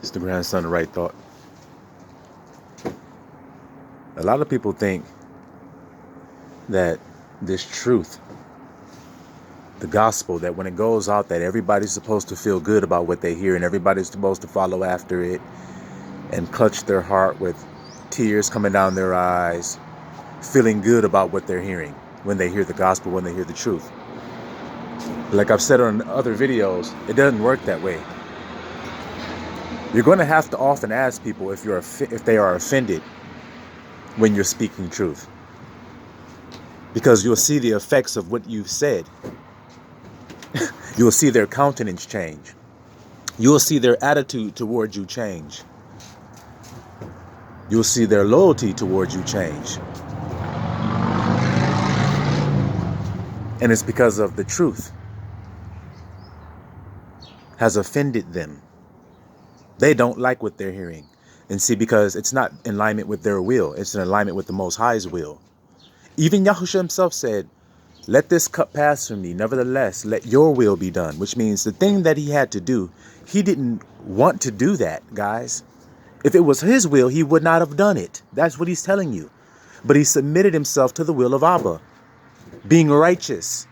It's the grandson of Right Thought. A lot of people think that this truth, the gospel, that when it goes out, that everybody's supposed to feel good about what they hear and everybody's supposed to follow after it and clutch their heart with tears coming down their eyes, feeling good about what they're hearing when they hear the gospel, when they hear the truth. Like I've said on other videos, it doesn't work that way. You're going to have to often ask people if they are offended when you're speaking truth, because you'll see the effects of what you've said. You'll see their countenance change. You'll see their attitude towards you change. You'll see their loyalty towards you change. And it's because of the truth has offended them. They don't like what they're hearing. And see, because it's not in alignment with their will. It's in alignment with the Most High's will. Even Yahushua himself said, let this cup pass from me. Nevertheless, let your will be done. Which means the thing that he had to do, he didn't want to do that, guys. If it was his will, he would not have done it. That's what he's telling you. But he submitted himself to the will of Abba, being righteous.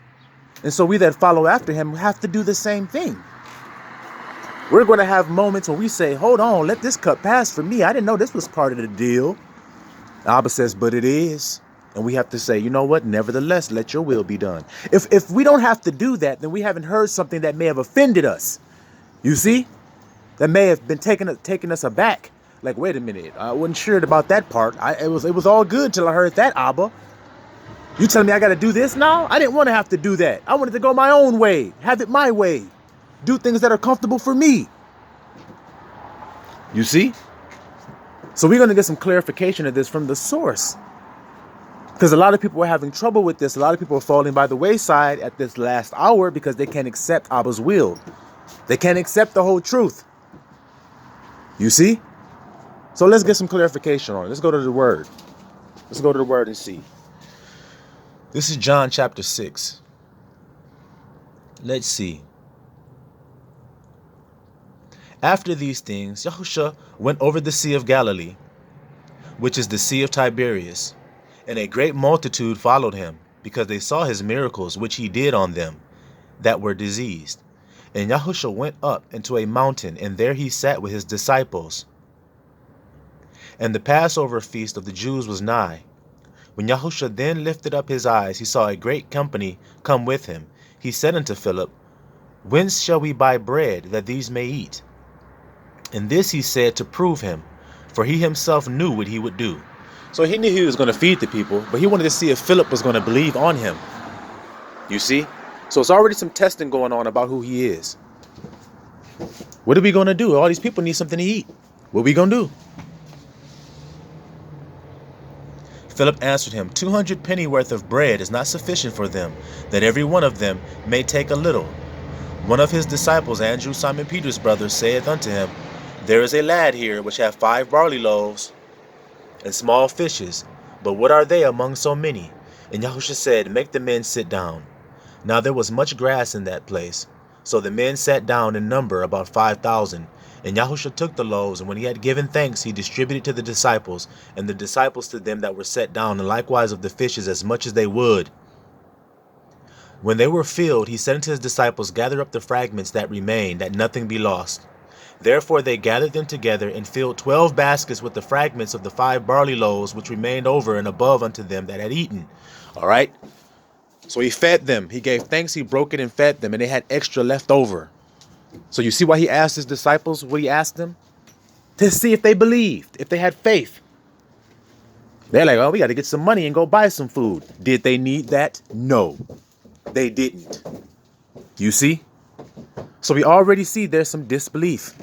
And so we that follow after him have to do the same thing. We're going to have moments when we say, hold on, let this cup pass for me. I didn't know this was part of the deal. Abba says, but it is. And we have to say, you know what? Nevertheless, let your will be done. If we don't have to do that, then we haven't heard something that may have offended us. You see? That may have been taking us aback. Like, wait a minute. I wasn't sure about that part. It was all good till I heard that, Abba. You telling me I got to do this now? I didn't want to have to do that. I wanted to go my own way. Have it my way. Do things that are comfortable for me. You see? So we're going to get some clarification of this from the source. Because a lot of people are having trouble with this. A lot of people are falling by the wayside at this last hour because they can't accept Abba's will. They can't accept the whole truth. You see? So let's get some clarification on it. Let's go to the word. Let's go to the word and see. This is John chapter 6. Let's see. After these things, Yahushua went over the Sea of Galilee, which is the Sea of Tiberias. And a great multitude followed him, because they saw his miracles which he did on them that were diseased. And Yahushua went up into a mountain, and there he sat with his disciples. And the Passover feast of the Jews was nigh. When Yahushua then lifted up his eyes, he saw a great company come with him. He said unto Philip, whence shall we buy bread, that these may eat? And this he said to prove him, for he himself knew what he would do. So he knew he was going to feed the people, but he wanted to see if Philip was going to believe on him. You see? So it's already some testing going on about who he is. What are we going to do? All these people need something to eat. What are we going to do? Philip answered him, 200 pennyworth of bread is not sufficient for them, that every one of them may take a little. One of his disciples, Andrew, Simon Peter's brother, saith unto him, there is a lad here which hath 5 barley loaves and small fishes, but what are they among so many? And Yahushua said, make the men sit down. Now there was much grass in that place. So the men sat down in number about 5,000. And Yahushua took the loaves, and when he had given thanks, he distributed to the disciples, and the disciples to them that were set down, and likewise of the fishes as much as they would. When they were filled, he said unto his disciples, gather up the fragments that remain, that nothing be lost. Therefore they gathered them together, and filled 12 baskets with the fragments of the 5 barley loaves, which remained over and above unto them that had eaten. All right. So he fed them. He gave thanks. He broke it and fed them, and they had extra left over. So you see why he asked his disciples what he asked them? To see if they believed, if they had faith. They're like, oh, we got to get some money and go buy some food. Did they need that? No, they didn't. You see? So we already see there's some disbelief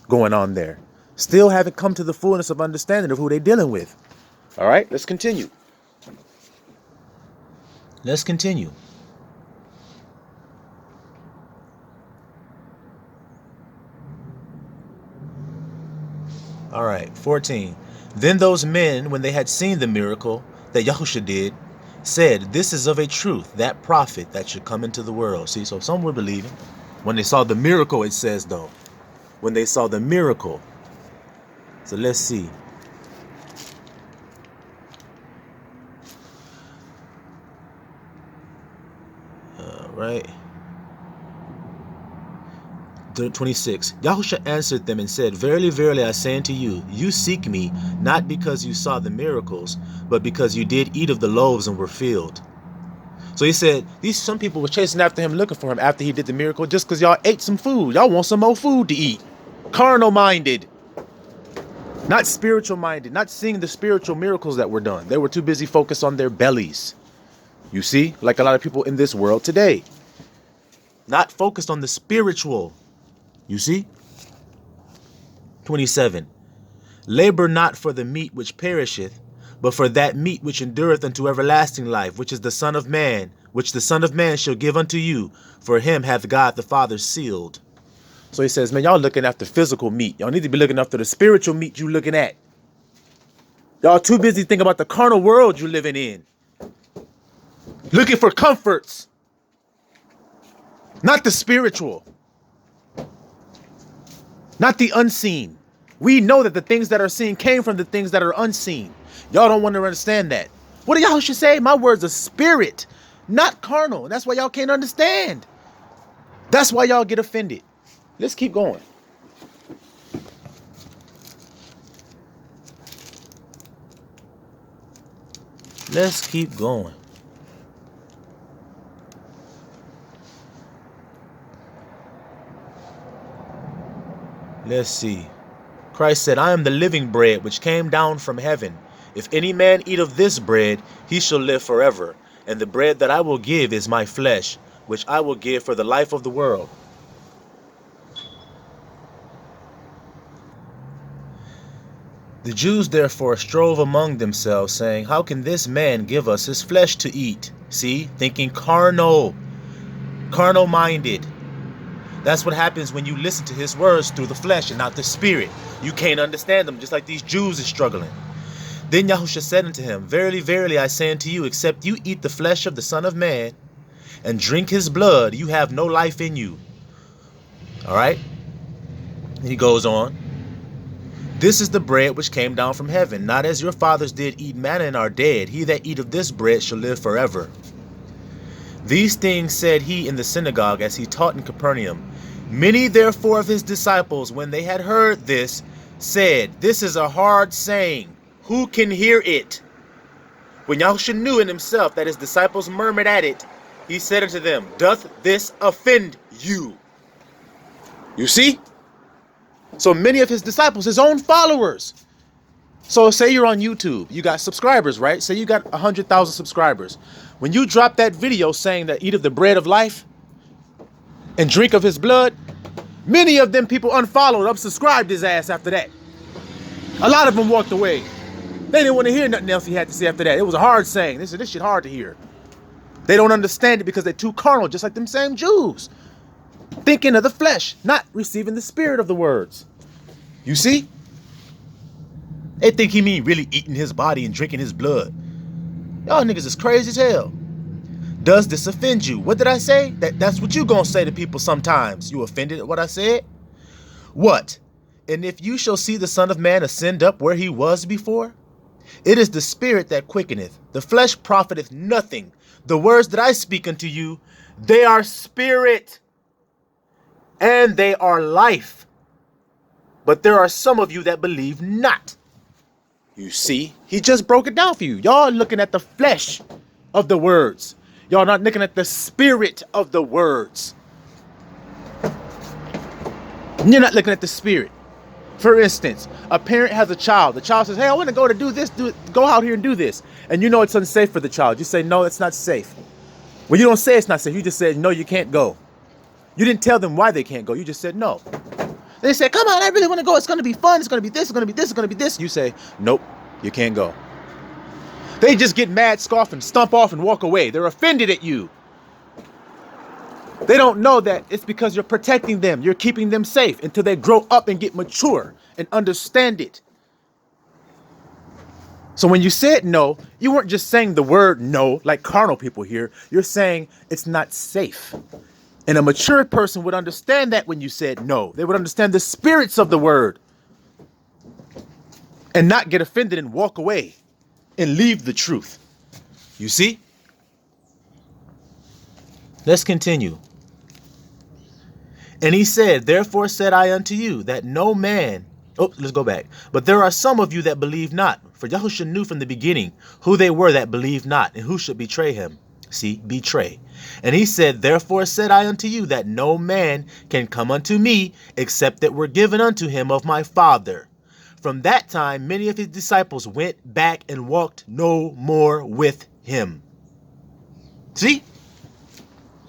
going on there. Still haven't come to the fullness of understanding of who they're dealing with. All right, let's continue. Let's continue. All right, 14. Then those men, when they had seen the miracle that Yahushua did, said, this is of a truth that prophet that should come into the world. See, so some were believing. When they saw the miracle, it says, though, when they saw the miracle. So let's see. All right. 26. Yahusha answered them and said, Verily, verily, I say unto you, you seek me, not because you saw the miracles, but because you did eat of the loaves and were filled. So he said, some people were chasing after him, looking for him after he did the miracle, just because y'all ate some food. Y'all want some more food to eat. Carnal minded. Not spiritual minded. Not seeing the spiritual miracles that were done. They were too busy focused on their bellies. You see, like a lot of people in this world today. Not focused on the spiritual. You see? 27. Labor not for the meat which perisheth, but for that meat which endureth unto everlasting life, which is the Son of Man, which the Son of Man shall give unto you, for him hath God the Father sealed. So he says, man, y'all looking after physical meat. Y'all need to be looking after the spiritual meat you looking at. Y'all too busy thinking about the carnal world you living in. Looking for comforts. Not the spiritual. Not the unseen. We know that the things that are seen came from the things that are unseen. Y'all don't want to understand that. What do y'all should say? My words are spirit, not carnal. That's why y'all can't understand. That's why y'all get offended. Let's keep going. Let's keep going. Let's see. Christ said, I am the living bread which came down from heaven. If any man eat of this bread, he shall live forever. And the bread that I will give is my flesh, which I will give for the life of the world. The Jews therefore strove among themselves, saying, How can this man give us his flesh to eat? See, thinking carnal minded. That's what happens when you listen to his words through the flesh and not the spirit. You can't understand them, just like these Jews are struggling. Then Yahusha said unto him, Verily, verily, I say unto you, except you eat the flesh of the Son of Man and drink his blood, you have no life in you. All right? He goes on. This is the bread which came down from heaven, not as your fathers did eat manna and are dead. He that eat of this bread shall live forever. These things said he in the synagogue as he taught in Capernaum. Many therefore of his disciples, when they had heard this, said, This is a hard saying. Who can hear it? When Yahushua knew in himself that his disciples murmured at it, he said unto them, Doth this offend you? You see? So many of his disciples, his own followers. So say you're on YouTube. You got subscribers, right? Say you got 100,000 subscribers. When you drop that video saying that eat of the bread of life and drink of his blood, many of them people unfollowed, unsubscribed his ass after that. A lot of them walked away. They didn't want to hear nothing else he had to say after that. It was a hard saying. They said, this shit hard to hear. They don't understand it because they're too carnal, just like them same Jews. Thinking of the flesh, not receiving the spirit of the words. You see? They think he mean really eating his body and drinking his blood. Y'all niggas is crazy as hell. Does this offend you? What did I say? That's what you gonna say to people sometimes. You offended at what I said? What? And if you shall see the Son of Man ascend up where he was before? It is the spirit that quickeneth. The flesh profiteth nothing. The words that I speak unto you, they are spirit and they are life. But there are some of you that believe not. You see, he just broke it down for you. Y'all looking at the flesh of the words. Y'all not looking at the spirit of the words. You're not looking at the spirit. For instance, a parent has a child. The child says, hey, I want to go to do this, go out here and do this. And you know it's unsafe for the child. You say, no, it's not safe. Well, you don't say it's not safe. You just said, no, you can't go. You didn't tell them why they can't go. You just said, no. They say, come on, I really want to go. It's going to be fun. It's going to be this, it's going to be this, it's going to be this. You say, nope, you can't go. They just get mad, scoff, and stomp off and walk away. They're offended at you. They don't know that it's because you're protecting them. You're keeping them safe until they grow up and get mature and understand it. So when you said no, you weren't just saying the word no like carnal people here. You're saying it's not safe. And a mature person would understand that when you said no. They would understand the spirits of the word. and not get offended and walk away and leave the truth. You see? Let's continue. And he said, therefore said I unto you that no man, let's go back. But there are some of you that believe not. For Yahushua knew from the beginning who they were that believed not and who should betray him. See, betray. And he said, therefore said I unto you that no man can come unto me except that were given unto him of my Father. From that time, many of his disciples went back and walked no more with him. See?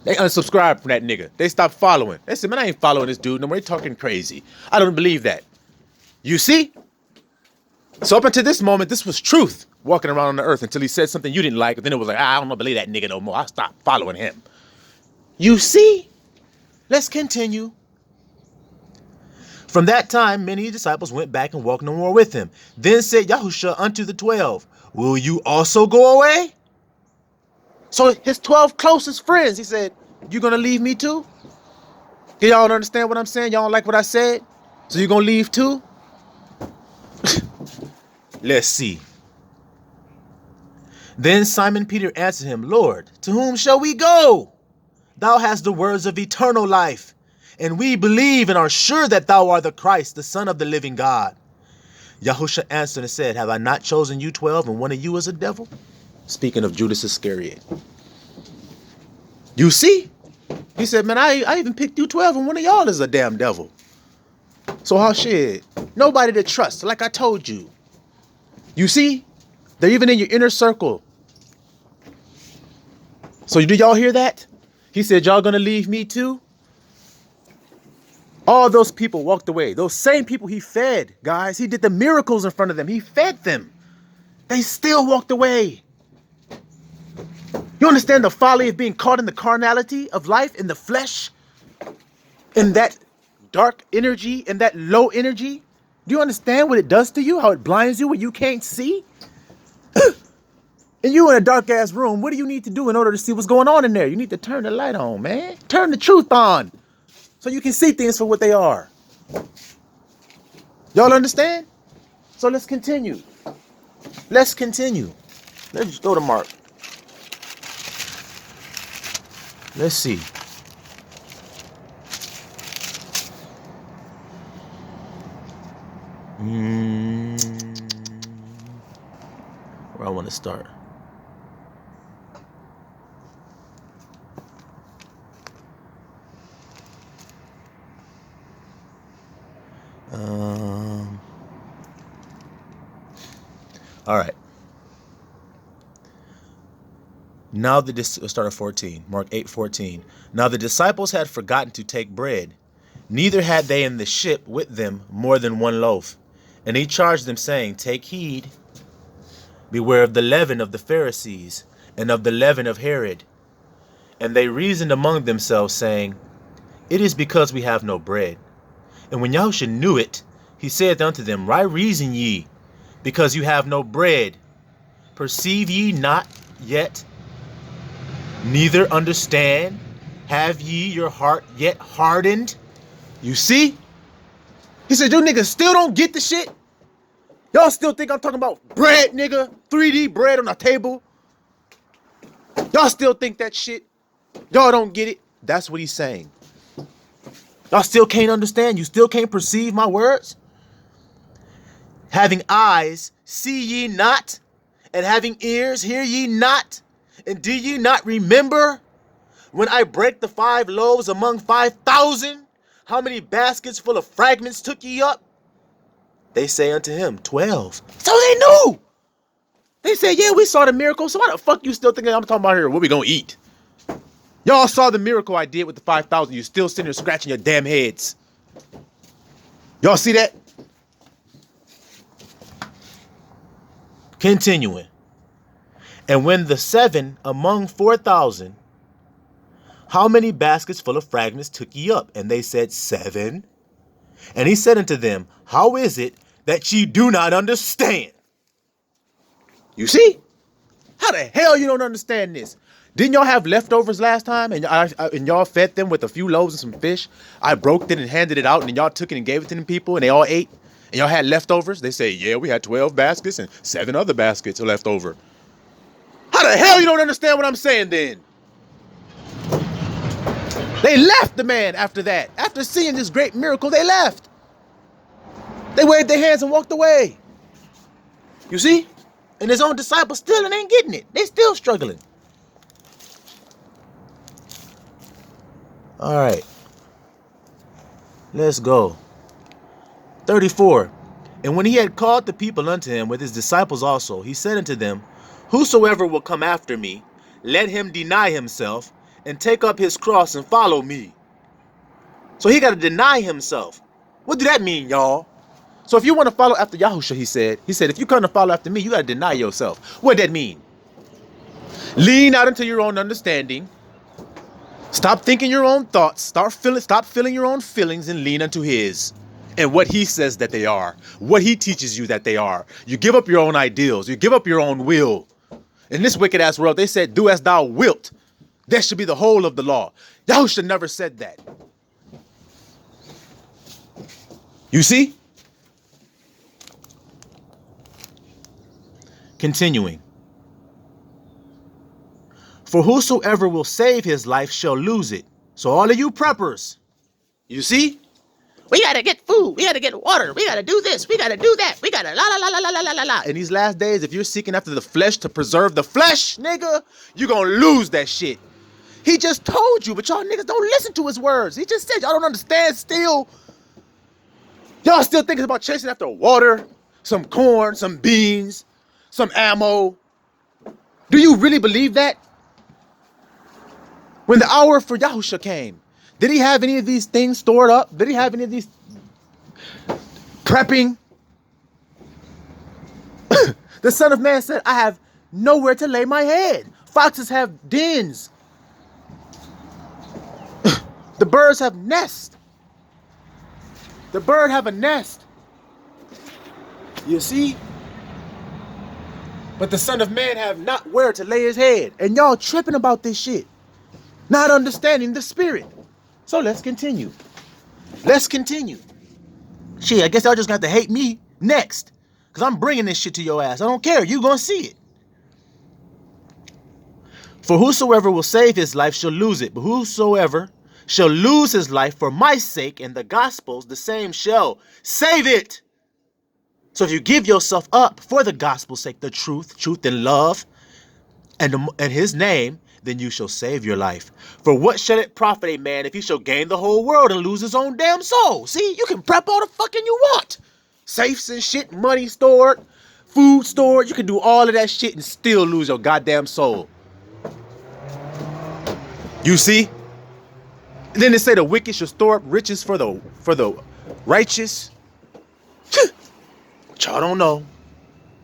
They unsubscribed from that nigga. They stopped following. They said, man, I ain't following this dude no more. They talking crazy. I don't believe that. You see? So up until this moment, this was truth walking around on the earth until he said something you didn't like. But then it was like, I don't believe that nigga no more. I stopped following him. You see? Let's continue. From that time, many disciples went back and walked no more with him. Then said Yahushua unto the 12, will you also go away? So his 12 closest friends, he said, you going to leave me too? Do y'all understand what I'm saying? Y'all don't like what I said? So you going to leave too? Let's see. Then Simon Peter answered him, Lord, to whom shall we go? Thou hast the words of eternal life, and we believe and are sure that thou art the Christ, the Son of the living God. Yahushua answered and said, have I not chosen you 12 and one of you is a devil? Speaking of Judas Iscariot. You see? He said, man, I even picked you 12 and one of y'all is a damn devil. So how shit? Nobody to trust, like I told you. You see? They're even in your inner circle. So do y'all hear that? He said, y'all gonna leave me too? All those people walked away. Those same people he fed, guys. He did the miracles in front of them. He fed them. They still walked away. You understand the folly of being caught in the carnality of life, in the flesh, in that dark energy, in that low energy? Do you understand what it does to you? How it blinds you when you can't see? And you in a dark ass room, what do you need to do in order to see what's going on in there? You need to turn the light on, man. Turn the truth on so you can see things for what they are. Y'all understand? So let's continue. Let's continue. Let's just go to Mark. Let's see. Where I want to start. All right. Now start at 14. Mark 8:14. Now the disciples had forgotten to take bread, neither had they in the ship with them more than one loaf. And he charged them, saying, take heed, beware of the leaven of the Pharisees, and of the leaven of Herod. And they reasoned among themselves, saying, it is because we have no bread. And when Yahushua knew it, he said unto them, why reason ye, because you have no bread? Perceive ye not yet? Neither understand? Have ye your heart yet hardened? You see? He said, you niggas still don't get the shit? Y'all still think I'm talking about bread, nigga? 3D bread on a table? Y'all still think that shit? Y'all don't get it? That's what he's saying. Y'all still can't understand? You still can't perceive my words? Having eyes, see ye not? And having ears, hear ye not? And do ye not remember when I break the 5 loaves among 5,000? How many baskets full of fragments took ye up? They say unto him, 12. So they knew. They said, yeah, we saw the miracle. So why the fuck you still thinking I'm talking about here? What we gonna eat? Y'all saw the miracle I did with the 5,000. You still sitting there scratching your damn heads. Y'all see that? Continuing. And when the 7 among 4,000, how many baskets full of fragments took ye up? And they said, 7. And he said unto them, how is it that ye do not understand? You see? How the hell you don't understand this? Didn't y'all have leftovers last time? And y'all fed them with a few loaves and some fish? I broke it and handed it out, and y'all took it and gave it to them people, and they all ate. And y'all had leftovers? They say, yeah, we had 12 baskets and 7 other baskets are left over. How the hell you don't understand what I'm saying then? They left the man after that. After seeing this great miracle, they left. They waved their hands and walked away. You see? And his own disciples still ain't getting it. They still struggling. All right. Let's go. 34. And when he had called the people unto him with his disciples also, he said unto them, whosoever will come after me, let him deny himself and take up his cross and follow me. So he got to deny himself. What do that mean, y'all? So if you want to follow after Yahusha, he said, if you come to follow after me, you got to deny yourself. What does that mean? Lean out into your own understanding. Stop thinking your own thoughts. Stop feeling your own feelings and lean unto his. And what he says that they are. What he teaches you that they are. You give up your own ideals. You give up your own will. In this wicked ass world, they said, do as thou wilt. That should be the whole of the law. Yahusha never said that. You see? Continuing. For whosoever will save his life shall lose it. So all of you preppers, you see? We got to get food. We got to get water. We got to do this. We got to do that. We got to la la la la la la la la. In these last days, if you're seeking after the flesh to preserve the flesh, nigga, you're going to lose that shit. He just told you, but y'all niggas don't listen to his words. He just said y'all don't understand still. Y'all still thinking about chasing after water, some corn, some beans, some ammo. Do you really believe that? When the hour for Yahusha came, did he have any of these things stored up? Did he have any of these prepping? The Son of Man said, I have nowhere to lay my head. Foxes have dens. The birds have nests. The bird have a nest. You see? But the Son of Man have not where to lay his head. And y'all tripping about this shit. Not understanding the spirit. So let's continue. Let's continue. Shit, I guess y'all just got to hate me next. Because I'm bringing this shit to your ass. I don't care. You're going to see it. For whosoever will save his life shall lose it. But whosoever shall lose his life for my sake and the gospel's, the same shall save it. So if you give yourself up for the gospel's sake, the truth and love, and his name, then you shall save your life. For what shall it profit a man if he shall gain the whole world and lose his own damn soul? See, you can prep all the fucking you want. Safes and shit, money stored, food stored. You can do all of that shit and still lose your goddamn soul. You see? And then they say the wicked shall store up riches for the righteous. But y'all don't know.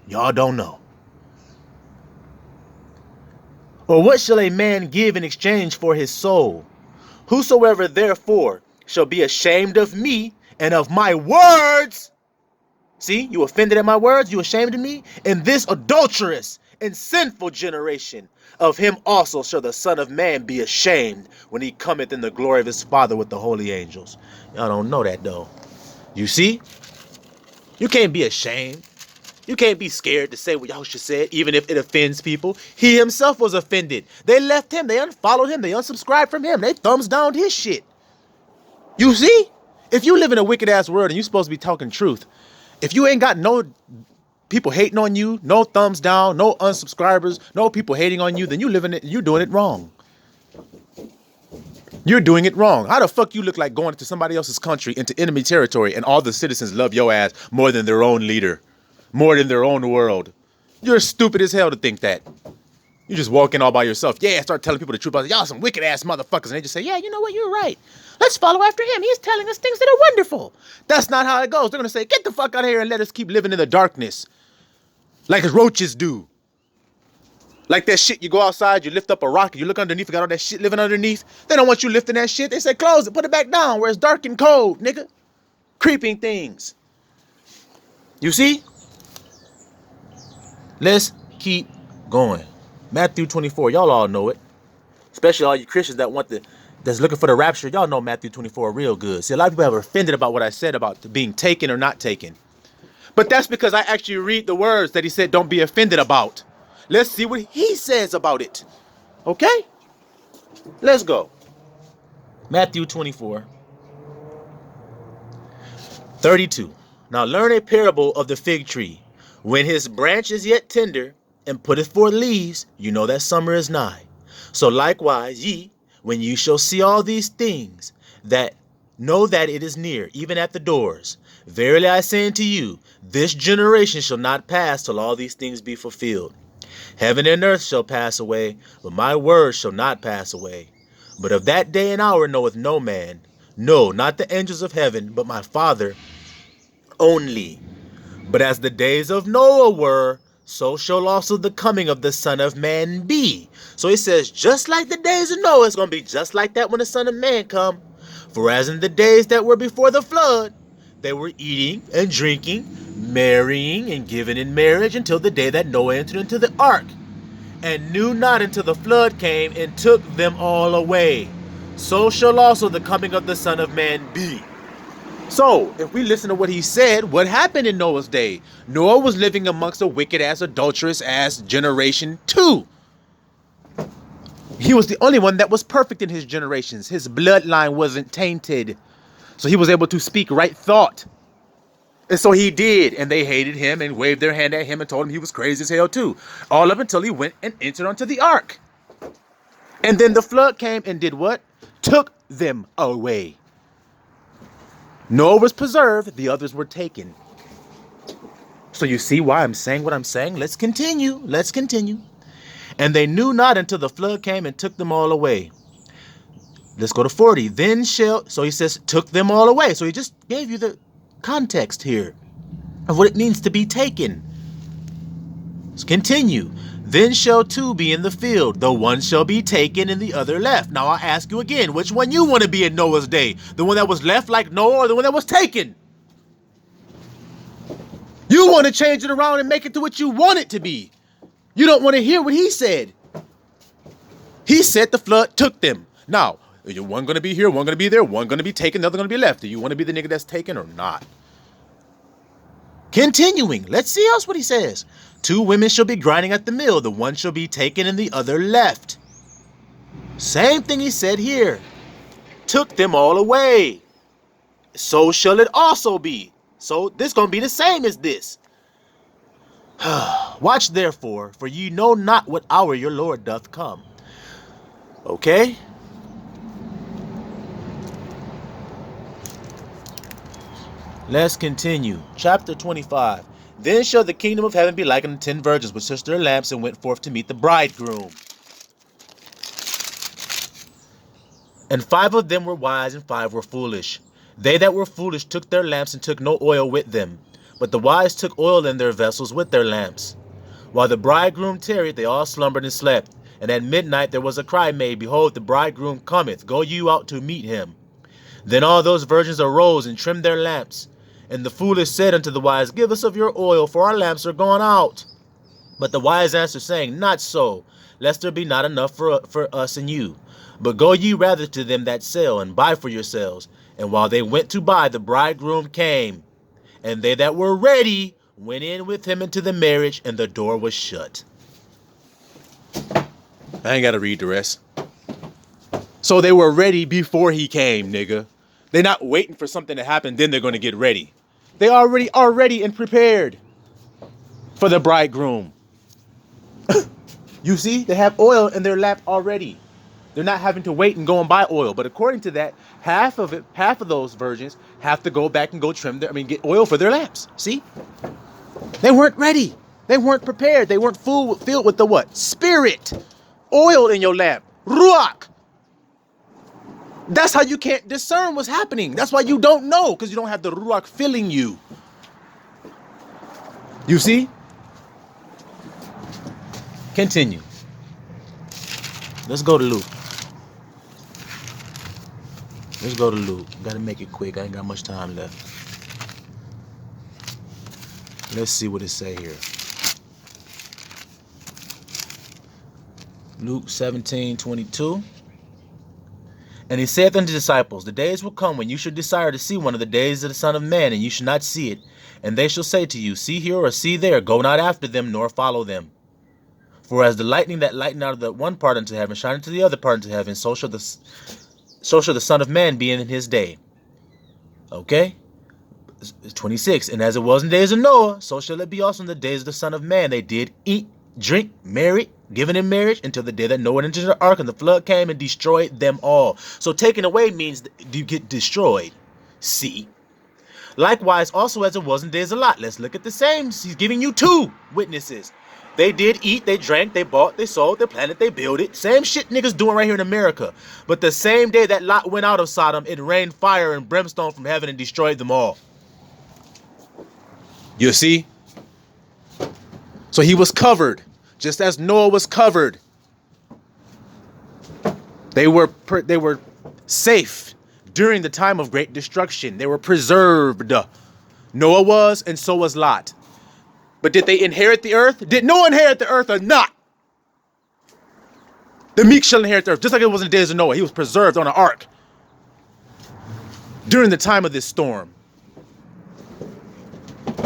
Y'all don't know. Or what shall a man give in exchange for his soul? Whosoever therefore shall be ashamed of me and of my words. See, you offended at my words? You ashamed of me? In this adulterous and sinful generation, of him also shall the Son of Man be ashamed when he cometh in the glory of his Father with the holy angels. Y'all don't know that though. You see? You can't be ashamed. You can't be scared to say what Yahusha said, even if it offends people. He himself was offended. They left him. They unfollowed him. They unsubscribed from him. They thumbs down his shit. You see? If you live in a wicked ass world and you're supposed to be talking truth, if you ain't got no people hating on you, no thumbs down, no unsubscribers, no people hating on you, then you're doing it wrong. You're doing it wrong. How the fuck you look like going into somebody else's country, into enemy territory, and all the citizens love your ass more than their own leader? More than their own world. You're stupid as hell to think that. You just walk in all by yourself. Yeah, start telling people the truth. Y'all some wicked ass motherfuckers. And they just say, yeah, you know what? You're right. Let's follow after him. He's telling us things that are wonderful. That's not how it goes. They're going to say, get the fuck out of here and let us keep living in the darkness. Like roaches do. Like that shit, you go outside, you lift up a rock, you look underneath, you got all that shit living underneath. They don't want you lifting that shit. They say, close it, put it back down where it's dark and cold, nigga. Creeping things. You see? Let's keep going. Matthew 24, y'all all know it. Especially all you Christians that's looking for the rapture. Y'all know Matthew 24 real good. See, a lot of people have offended about what I said about being taken or not taken. But that's because I actually read the words that he said don't be offended about. Let's see what he says about it. Okay? Let's go. Matthew 24:32. Now learn a parable of the fig tree. When his branch is yet tender and putteth forth leaves, you know that summer is nigh. So likewise ye, when you shall see all these things, that know that it is near, even at the doors. Verily I say unto you, this generation shall not pass till all these things be fulfilled. Heaven and earth shall pass away, but my word shall not pass away. But of that day and hour knoweth no man, no, not the angels of heaven, but my Father only. But as the days of Noah were, so shall also the coming of the Son of Man be. So he says, just like the days of Noah, it's going to be just like that when the Son of Man come. For as in the days that were before the flood, they were eating and drinking, marrying and giving in marriage until the day that Noah entered into the ark, and knew not until the flood came and took them all away. So shall also the coming of the Son of Man be. So, if we listen to what he said, what happened in Noah's day? Noah was living amongst a wicked-ass, adulterous-ass generation too. He was the only one that was perfect in his generations. His bloodline wasn't tainted. So he was able to speak right thought. And so he did. And they hated him and waved their hand at him and told him he was crazy as hell too. All up until he went and entered onto the ark. And then the flood came and did what? Took them away. Noah was preserved, the others were taken. So you see why I'm saying what I'm saying? Let's continue. Let's continue. And they knew not until the flood came and took them all away. Let's go to 40. Then shall, so he says, took them all away. So he just gave you the context here of what it means to be taken. Let's continue. Then shall two be in the field, the one shall be taken and the other left. Now I ask you again, which one you want to be in Noah's day? The one that was left like Noah or the one that was taken? You want to change it around and make it to what you want it to be. You don't want to hear what he said. He said the flood took them. Now, is one going to be here, one going to be there, one going to be taken, the other going to be left. Do you want to be the nigga that's taken or not? Continuing, let's see else what he says. Two women shall be grinding at the mill. The one shall be taken and the other left. Same thing he said here. Took them all away. So shall it also be. So this going to be the same as this. Watch therefore, for ye know not what hour your Lord doth come. Okay? Let's continue. Chapter 25. Then shall the kingdom of heaven be like unto 10 virgins which took their lamps and went forth to meet the bridegroom. And 5 of them were wise and 5 were foolish. They that were foolish took their lamps and took no oil with them. But the wise took oil in their vessels with their lamps. While the bridegroom tarried, they all slumbered and slept. And at midnight there was a cry made, Behold, the bridegroom cometh, go you out to meet him. Then all those virgins arose and trimmed their lamps. And the foolish said unto the wise, Give us of your oil, for our lamps are gone out. But the wise answered, saying, Not so, lest there be not enough for us and you. But go ye rather to them that sell, and buy for yourselves. And while they went to buy, the bridegroom came. And they that were ready went in with him into the marriage, and the door was shut. I ain't got to read the rest. So they were ready before he came, nigga. They're not waiting for something to happen, then they're going to get ready. They already are ready and prepared for the bridegroom. You see, they have oil in their lap already. They're not having to wait and go and buy oil. But according to that, half of those virgins have to go back and go get oil for their lamps. See? They weren't ready. They weren't prepared. They weren't filled with the what? Spirit. Oil in your lamp. Ruach. That's how you can't discern what's happening. That's why you don't know, because you don't have the Ruach filling you. You see? Continue. Let's go to Luke. Let's go to Luke. Gotta make it quick. I ain't got much time left. Let's see what it say here. Luke 17:22. And he saith unto the disciples, the days will come when you should desire to see one of the days of the Son of Man, and you should not see it. And they shall say to you, see here or see there, go not after them, nor follow them. For as the lightning that lightened out of the one part unto heaven shineth to the other part unto heaven, so shall the Son of Man be in his day. Okay? 26. And as it was in the days of Noah, so shall it be also in the days of the Son of Man. They did eat, drink, marry, given in marriage until the day that Noah entered the ark, and the flood came and destroyed them all. So taken away means you get destroyed. See? Likewise, also as it was in the days of Lot. Let's look at the same. He's giving you two witnesses. They did eat, they drank, they bought, they sold, they planted, they built it. Same shit niggas doing right here in America. But the same day that Lot went out of Sodom, it rained fire and brimstone from heaven and destroyed them all. You see? So he was covered, just as Noah was covered. They were safe during the time of great destruction. They were preserved. Noah was, and so was Lot. But did they inherit the earth? Did Noah inherit the earth or not? The meek shall inherit the earth, just like it was in the days of Noah. He was preserved on an ark during the time of this storm.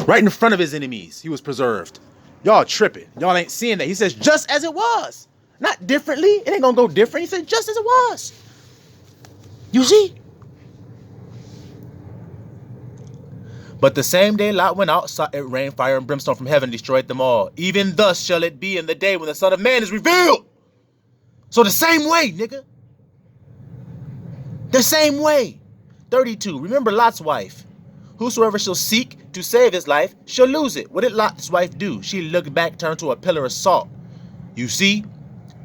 Right in front of his enemies, he was preserved. Y'all tripping. Y'all ain't seeing that. He says, just as it was. Not differently. It ain't gonna go different. He said, just as it was. You see? But the same day Lot went out, it rained fire and brimstone from heaven, destroyed them all. Even thus shall it be in the day when the Son of Man is revealed. So the same way, nigga. The same way. 32. Remember Lot's wife. Whosoever shall seek to save his life shall lose it. What did Lot's wife do? She looked back, turned to a pillar of salt. You see?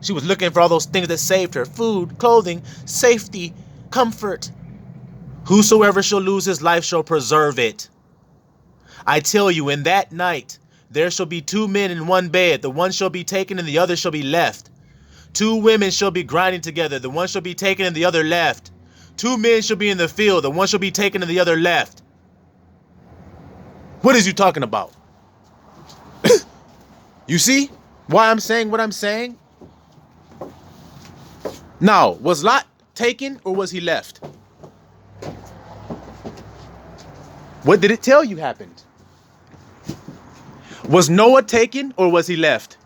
She was looking for all those things that saved her. Food, clothing, safety, comfort. Whosoever shall lose his life shall preserve it. I tell you, in that night there shall be two men in one bed. The one shall be taken and the other shall be left. Two women shall be grinding together. The one shall be taken and the other left. Two men shall be in the field. The one shall be taken and the other left. What is you talking about? You see why I'm saying what I'm saying? Now, was Lot taken or was he left? What did it tell you happened? Was Noah taken or was he left?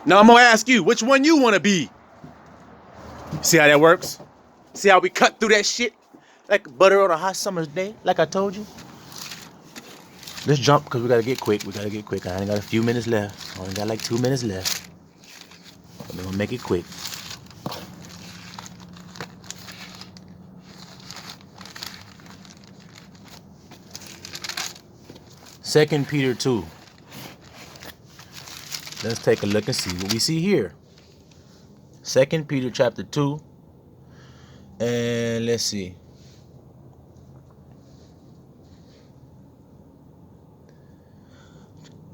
Now I'm gonna ask you, which one you want to be? See how that works? See how we cut through that shit like butter on a hot summer's day, like I told you? Let's jump because we gotta get quick. I only got a few minutes left. I only got like 2 minutes left. But we're gonna make it quick. Second Peter 2. Let's take a look and see what we see here. 2 Peter chapter 2. And let's see.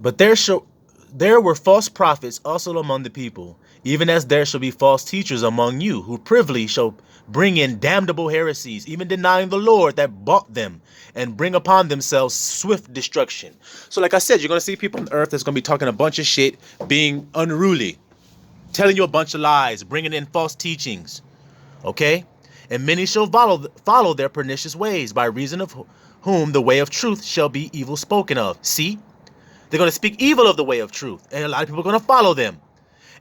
But there were false prophets also among the people, even as there shall be false teachers among you, who privily shall bring in damnable heresies, even denying the Lord that bought them, and bring upon themselves swift destruction. So like I said, you're going to see people on the earth that's going to be talking a bunch of shit, being unruly, telling you a bunch of lies, bringing in false teachings. Okay? And many shall follow their pernicious ways, by reason of whom the way of truth shall be evil spoken of. See? They're going to speak evil of the way of truth, and a lot of people are going to follow them.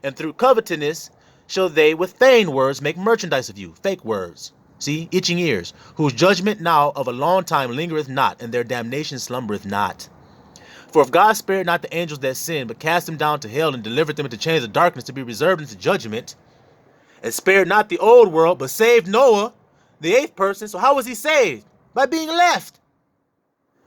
And through covetousness shall they with feigned words make merchandise of you. Fake words. See? Itching ears. Whose judgment now of a long time lingereth not, and their damnation slumbereth not. For if God spared not the angels that sinned, but cast them down to hell and delivered them into chains of darkness to be reserved unto judgment, and spared not the old world, but saved Noah, the eighth person. So how was he saved? By being left.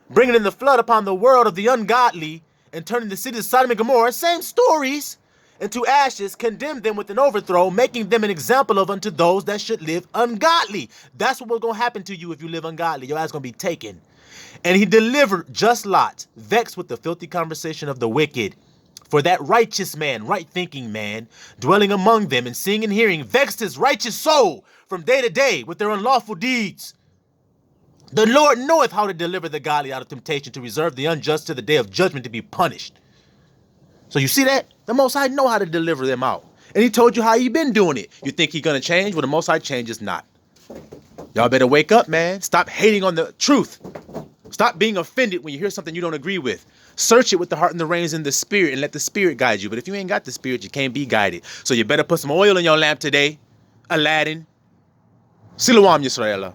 Bringing in the flood upon the world of the ungodly, and turning the cities of Sodom and Gomorrah, same stories, into ashes, condemned them with an overthrow, making them an example of unto those that should live ungodly. That's what was going to happen to you if you live ungodly. Your ass going to be taken. And he delivered just Lot, vexed with the filthy conversation of the wicked. For that righteous man, right-thinking man, dwelling among them and seeing and hearing, vexed his righteous soul from day to day with their unlawful deeds. The Lord knoweth how to deliver the godly out of temptation, to reserve the unjust to the day of judgment, to be punished. So you see that? The Most High know how to deliver them out. And he told you how he been doing it. You think he gonna change? Well, the Most High changes not. Y'all better wake up, man. Stop hating on the truth. Stop being offended when you hear something you don't agree with. Search it with the heart and the reins and the spirit and let the spirit guide you. But if you ain't got the spirit, you can't be guided. So you better put some oil in your lamp today. Aladdin. Silouam Yisrael.